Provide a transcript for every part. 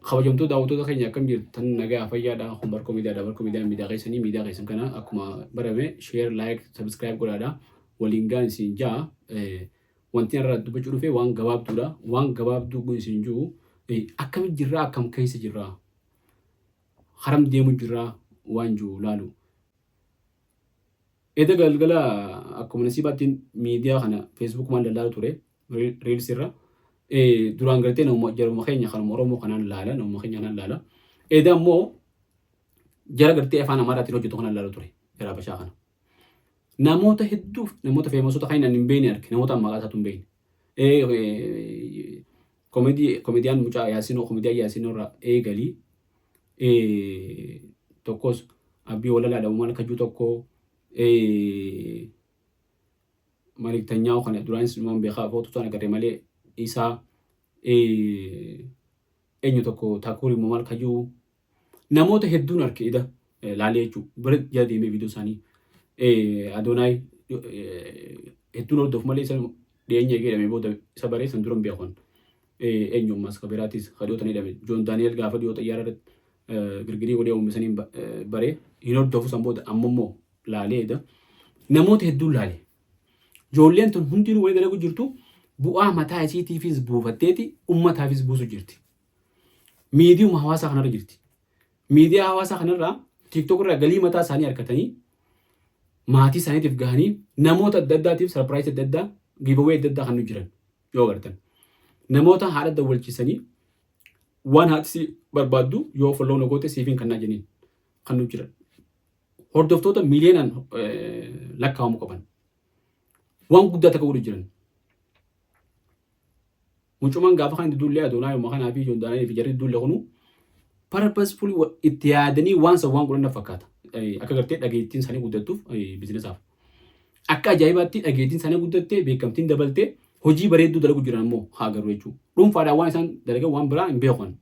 kabajamtoota daawwattoota keenya akkam jirtan nagaa fayyaadha kun barkoo miidiyaa keessan kana akkuma barame share like subscribe godhaadha waliin gaan isin jaa wanti irraa dubbachuu dhufe waan gabaabduudha waan gabaabduu kun isin jiru akkam jirraa akkam keessa jirraa haram deemu jirraa waan jiru laalu eda galgala akkuma nasiibaatiin miidiyaa kana Facebook maan daldalaa ture reels irra duraan gartee nama jaruma keenya kan Oromoo kanaan laala nama keenya kanaan laala eda ammoo jara gartee afaan Amaaraatiin hojjetu kanaan laala ture jara bashaa kana namoota hedduu namoota feemasota kan hin beekne arge namoota maqaa isaatu hin beekne komediyaan mucaa Yaasinoo komediyaan Yaasinoo irraa eegalii tokkos abbii walalaadha uumaan kajuu tokko maliktanyaa kana duraanis uumaan beekaa footu sana agarre malee isaa eenyu tokko taakurii uumaan kajuu namoota hedduun arge ida laalee jechuudha bira jala deemee viidiyoo isaanii Adonai hedduun hordoof malee isa dhiyeenya jedhamee booda isa baree san duran beekon eenyummaas kabiraatis kadhootanii dhame Joon Daani'el gaafa dhiyoo xiyyaara girgirii godhee uummisanii baree hin hordoofu san booda ammammoo laaleedha namoota hedduun laale ijoolleen tun hundinuu walii dalagu jirtu bu'aa mataa isiitiifis buufatteeti ummataafis buusu jirti miidiyuma hawaasaa kanarra jirti miidiyaa hawaasaa kanarraa TikTok irraa galii mataa isaanii harkatanii maatii isaaniitiif gahanii namoota adda addaatiif sarpiraayis adda addaa giveaway adda addaa kan nu jiran yoo gartan namoota haadha dawwalchiisanii waan haati barbaaddu yoo follow na goote siifiin kannaa jeniin kan nu jiran hordoftoota miiliyoonaan lakkaa'amu qaban waan guddaa takka godhu jiran mucumaan gaafa kan dudullee Adoonaa yommuu kanaa fi Joon Daani'el fi jarri dudullee kunu purposefully itti yaadanii waan san waan godhan fakkaata akka gartee dhageettiin isaanii guddattuuf bizinesaaf akka ajaa'ibaatti dhageettiin isaanii guddattee beekamtiin dabaltee hojii bareedduu dalagu jiran ammoo haa garuu jechuudha dhuunfaadhaan waan isaan dalagan waan biraa hin beekan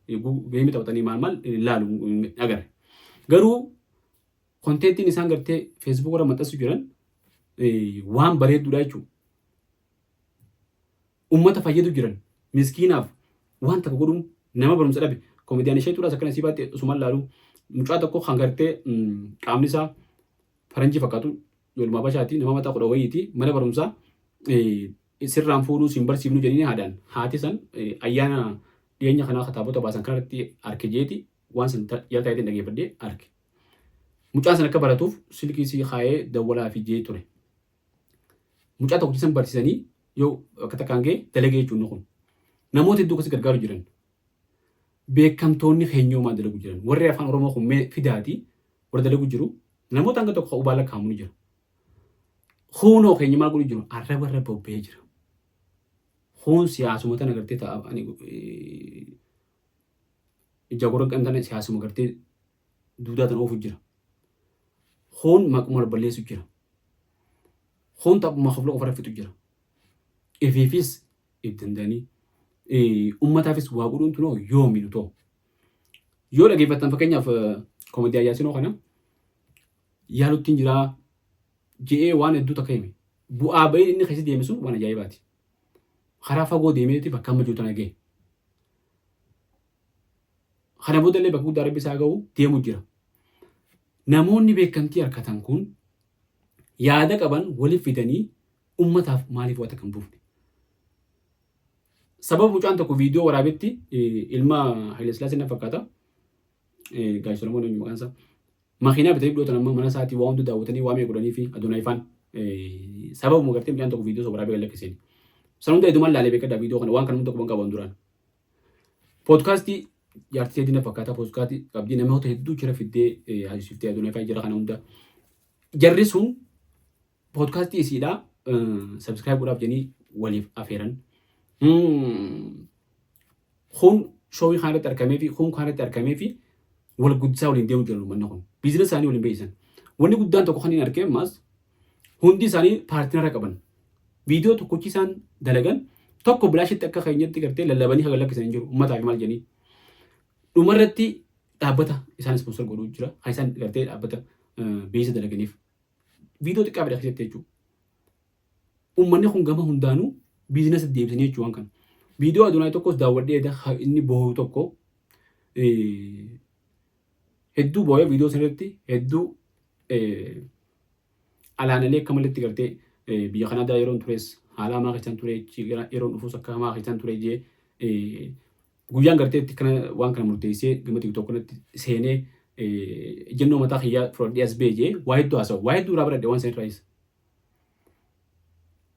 geemii taphatanii maal ilaalu agarre garuu kontentiin isaan gartee Facebook irra maxxansu jiran waan bareedduudha jechuudha ummata fayyadu jiran miskiinaaf waan takka godhuun nama barumsa dhabe komediyaan ishee turas akkana siibaatti usumaan laalu mucaa tokko kan gartee qaamni isaa faranjii fakkaatu ijoollee bashaati nama mataa kudha wayiiti mana barumsaa sirraan fuudhuu siin barsiifnu jedhanii haadhaan haati san ayyaana dhiyeenya kanaa kitaabota baasan kanarratti arge jeeti waan san yaada ta'eetiin dhageeffadhee arge mucaan san akka baratuuf silkii sii kaayee dawwalaa fi jee ture mucaa tokko san barsiisanii yoo akka takkaan ga'e dalagee jechuun kun namoota hedduu akkasii gargaaru jiran beekamtoonni keenyoomaa dalagu jiran warri afaan Oromoo kun fidaati warra dalagu jiru namoota hanga tokko ubaa lakkaa'amu ni jira huunoo keenya maal godhu jiru arraba irra bobba'ee jira huun siyaasuma tana gartee ta'a ija gorra qamtana siyaasuma gartee duudaa tana oofu jira huun maquma balleessu jira huun taphuma hafla ofirra fixu jira ifiifis ibdandanii ummataafis waa godhuun tunoo yoomiinu ta'u yoo dhageeffattan fakkeenyaaf komediyaa Yaasinoo kana yaaluttiin jiraa je'ee waan hedduu takka hime bu'aa bahee inni keessa deeme sun waan ajaa'ibaati karaa fagoo deemeeti bakka amma jiru tana ga'e kana booda illee bakka guddaa rabbi isaa ga'u deemu jira namoonni beekamtii harkatan kun yaada qaban waliif fidanii ummataaf maaliif wata kan buufne sababa mucaan tokko viidiyoo waraabetti ilma Haayilesillaasee na fakkaata gaayii Solomoon eenyu maqaan isaa makiinaa bitanii dhiyootan amma mana isaatii waa hundi daawwatanii waa mee godhanii fi Adoonaayiifaan sababa gartee mucaan tokko viidiyoo waraabee lakkiseen san hunda hedduu laalee beekadha viidiyoo kana waan kana hunda qaban qaban duraan poodkaastii jaartii hedduu na fakkaata poodkaastii qabdii namoota hedduu jira fiddee haasisiftee Adoonaayiifaan jira kana hunda jarri sun poodkaastii isiidhaa sabskiraayib godhaaf jedhanii waliif afeeran kun shoowii kanarratti argamee fi kun kanarratti argamee fi wal guddisaa waliin deemu jiran uummanni kun biizinesi isaanii waliin beeksisan wanni guddaan tokko kan hin argee ammas hundi isaanii paartinara qaban viidiyoo tokkochi isaan dalagan tokko bilaashitti akka keenyatti gartee lallabanii haga lakkisan jiru uummataaf maal jedhanii dhumarratti dhaabbata isaan ispoonsor godhuu jira kan isaan gartee dhaabbata beeksisa dalaganiif viidiyoo xiqqaa fedha keessatti jechuudha uummanni kun gama hundaanuu biizinesi deebisanii jechuun kan viidiyoo Adoonaayi tokkos daawwadhee inni bohuu tokko hedduu boo'ee viidiyoo sanarratti hedduu alaanalee akka malatti gartee biyya Kanaadaa yeroon tures haala hamaa keessan ture yeroon dhufuus akka hamaa keessan ture jee guyyaan gartee itti kana waan kana murteessee gama TikTok kanatti seenee ejjennoo mataa kiyyaa fudhadhee as ba'e jee waa hedduu haasa'u waa hedduu irraa baradhe waan san irraayis.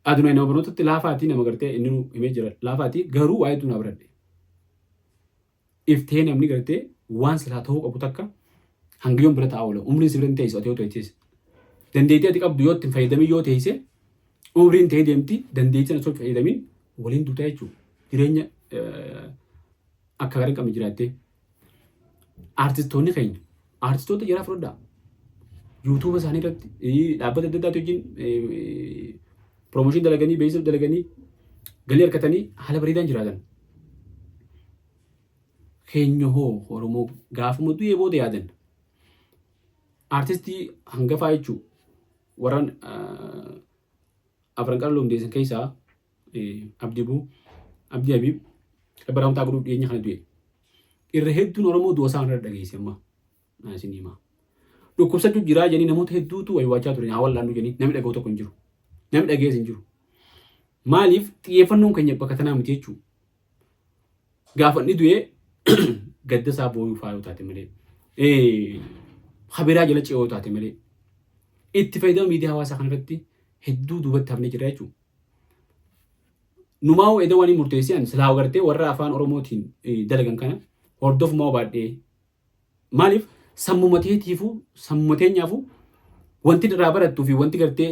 Adunaa nama barnootatti laafaatii nama gartee inni nu himee jira laafaatii garuu waa hedduu naa baradhe. Iftee namni gartee waan silaa ta'uu qabu takka hangiyyoon bira taa'aa oola umriin si bira hin teessu ati yoo teessise. Dandeettii ati qabdu yoo ittiin fayyadamii yoo teessise umriin ta'ee deemti dandeettii sana osoo fayyadamin waliin duutaa jechuudha. Jireenya akka gaarii qabne jiraattee. Artistoonni keenya artistoota jaraa fudhadhaa. Yuutuuba isaanii irratti dhaabbata adda addaati wajjin piroomooshinii dalaganii beeksisa dalaganii galii harkatanii haala bareedaan jiraatan. Keenya hoo Oromoo gaafuma du'ee booda yaadan. Artistii hangafaa jechuun warraan Afran Qaroo hundeessan keessaa Abdii Habiib Baraamtaa godhuuf dhiyeenya kana du'e. Irra hedduun Oromoo du'a isaa irra dhageesse amma isin himaa. Dhukkubsachuu jiraa jedhanii namoota hedduutu waywaachaa ture haa wallaannu jedhanii namni dhaga'u tokko hin jiru. Namni dhagees hin jiru. Maaliif xiyyeeffannoon keenya bakka tanaa miti jechuudha. Gaafa inni du'ee gadda isaa boo'uu fa'aa yoo taate malee habiraa jala ce'oo yoo taate malee itti fayyadama miidiyaa hawaasaa kanarratti hedduu duubatti hafnee jira jechuudha. Numaa'uu edda waan murteessan silaa agartee warra afaan Oromootiin dalagan kana hordofumaa baadhee maaliif sammuma teetiifuu sammuma teenyaafuu wanti irraa barattuu fi wanti gartee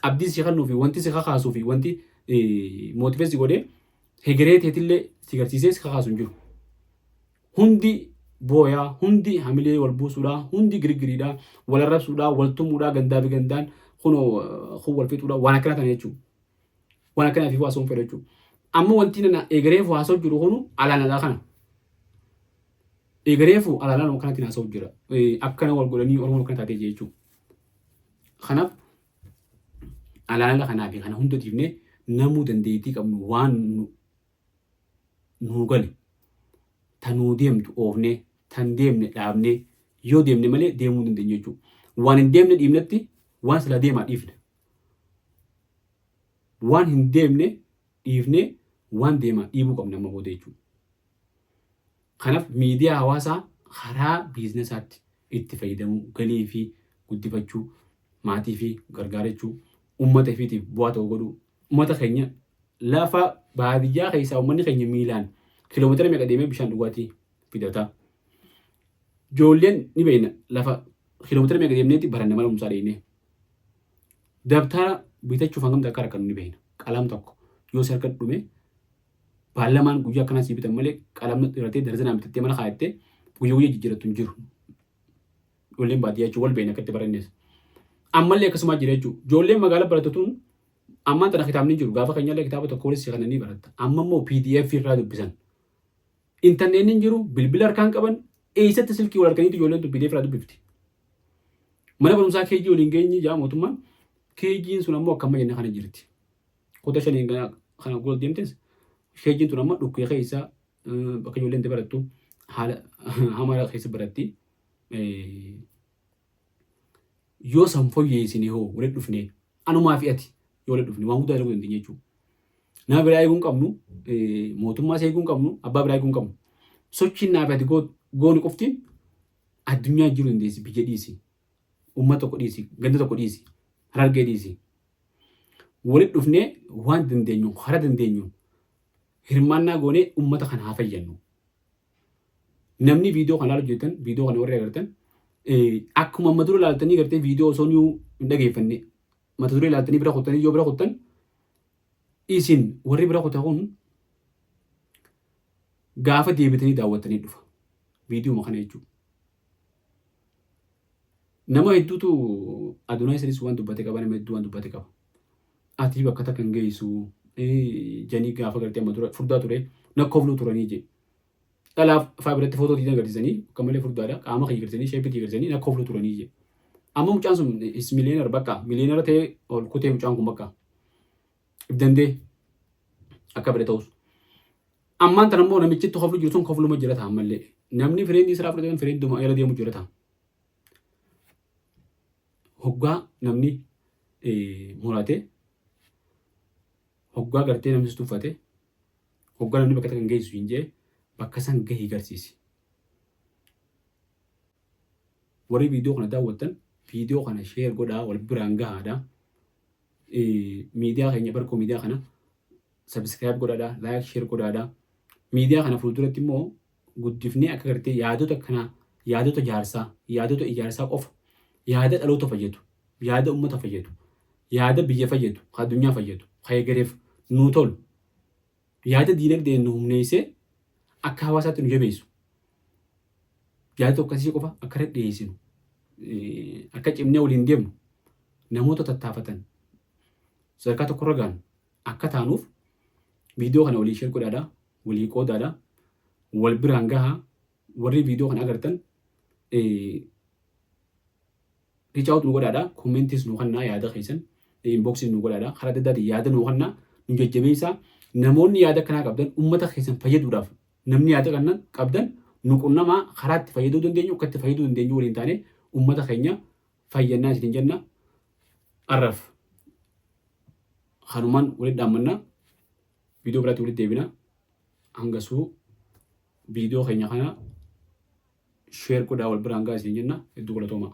abdii si kennuu fi wanti si kakaasuu fi wanti mootifeessi godhee hegeree teetillee si garsiisee si kakaasu hin jiru. Hundi booyaa, hundi hamilee wal buusuudhaa, hundi girgiriidhaa, wal arrabsuudhaa, wal tumuudhaa, gandaa fi gandaan kun wal fixuudhaa waan akkana kana jechuudha. Waan akkanaaf haasawuun fedha jechuudha. Amma wanti nana egereefu haasawuu jiru kunu alaanadhaa kana. Egereefu alaanaa kanatti haasawuu jira. Akkana wal godhanii Oromoon akkana taatee jechuudha. Kanaaf alaanaa kanaa fi kana hundatiifne namuu dandeettii qabnu waan nu gale tanuu deemtu oofnee tan deemne dhaabnee yoo deemne malee deemuu dandeenya jechuudha. Waan hin deemne dhiibnetti waan sila deemaa dhiifne. Waan hin deemne dhiifnee waan deemaa dhiibuu qabna amma booda jechuudha. Kanaaf miidiyaa hawaasaa karaa biiznesaatti itti fayyadamuu galii fi guddifachuu maatii fi gargaarachuu uummata fiitiif bu'aa ta'uu godhuu uummata keenya lafa baadiyyaa keessaa uummanni keenya miilaan kiiloomeetira meeqa deemee bishaan dhugaatii fidata. Ijoolleen ni beekna lafa kiiloomeetira meeqa deemneetti baranne mala humsaa dheeyne. Dabtara bitachuuf hangam akka harkan ni beekna. Qalam tokko yoo si harka dhume baalamaan guyyaa akkanaa sii bitan malee qalamni irratee darzanaa bitattee mana kaayattee guyyaa jijjiirrattu hin jiru. Ijoolleen baadiyyaa jechuun wal beekna akka itti barannees. Ammallee akkasuma jira jechuudha. Ijoolleen magaalaa baratatuun ammaan tana kitaabni jiru gaafa keenyallee kitaaba tokko walitti seeqananii baratta. Amma immoo PDF irraa dubbisan. Intarneetiin jiru bilbila harkaan qaban eessatti silkii wal harkaniitu ijoolleen PDF irraa dubbifti. Mana barumsaa keejii waliin geenye jaa mootummaan keejiin sun ammoo akkama jenne kana jirti. Kota shaniin kana gol deemtes keejiin sun amma dhukkee keessaa bakka ijoolleen itti barattu haala hamaa keessa baratti. Yoo san fooyyeessinee hoo walitti dhufnee anumaa fi ati yoo walitti dhufnee waan guddaa dalaguu dandeenya jechuudha. Nama biraa eeguu hin qabnu, mootummaas eeguu hin qabnu, abbaa biraa eeguu hin qabnu. Sochiin naa fi ati gooni qoftiin addunyaa jiru dandeessi biyya dhiisi, uummata tokko dhiisi, ganda tokko dhiisi, harargee dhiisi. Walitti dhufnee waan dandeenyu, hara dandeenyu hirmaannaa goonee uummata kana haa fayyadnu. Namni viidiyoo kana ilaalu jettan, viidiyoo kana warri agartan akkuma mata duree ilaaltanii gartee viidiyoo osoo hin dhageeffanne mata duree ilaaltanii bira kuttanii yoo bira kuttan isin warri bira kutan kun gaafa deebitanii daawwattanii dhufa viidiyoo kana jechuudha. Nama hedduutu adunaa isanis waan dubbate qaba, nama hedduu waan dubbate qaba. Ati bakka takka hin geessu janii gaafa gartee amma dura furdaa ture nakkoofnu turanii jedhe. Dhalaaf faa biratti footoo diidan agarsiisanii akka malee furdaadha qaama kan agarsiisanii sheepitti agarsiisanii nakkoofnu turanii jedhe. Amma mucaan sun miliyeenara bakka miliyeenara ta'ee ol kutee mucaan kun bakka ibdandee akka bira ta'us. Ammaan tan ammoo namichi koflu jiru sun kofluma jira ta'an mallee namni fireendi isaa fudhatan fireenduma irra deemu jira ta'a. Hoggaa namni murate hoggaa gartee namni tuffate hoggaa namni bakka kan geessu hin jee bakka san gahii garsiisi. Warri viidiyoo kana daawwattan viidiyoo kana sheer godhaa wal biraan gahaadha. Miidiyaa keenya barkoo miidiyaa kana sabskiraayib godhaadha laayik sheer godhaadha. Miidiyaa kana fuulduratti immoo guddifnee akka gartee yaadota kana yaadota jaarsaa yaadota ijaarsaa qofa yaada dhaloota fayyadu yaada uummata fayyadu yaada biyya fayyadu addunyaa fayyadu egereef nuu tolu yaada diinagdee nu humneessee akka hawaasaatti nu jabeessu yaada tokkasii qofa akka dhiyeessinu akka cimnee waliin deemnu namoota tattaafatan sadarkaa tokkorra gaanu akka taanuuf viidiyoo kana walii sheer godhaadha walii qoodaadha wal biraan gahaa warri viidiyoo kana agartan reach out nu godhaadha commentis nu kannaa yaada keessan inboxis nu godhaadha karaa adda addaatiin yaada nu kannaa nu jajjabeessaa namoonni yaada kanaa qabdan uummata keessan fayyaduudhaaf namni yaada kanaa qabdan nu qunnamaa karaa itti fayyaduu dandeenyu akka itti fayyaduu dandeenyu waliin taane uummata keenya fayyannaa isin jenna arraf hanumaan walitti dhaammannaa viidiyoo biraatti walitti deebina hangasuu viidiyoo keenya kana sheer godhaa wal biraan gahaa isin jenna hedduu galatoomaa.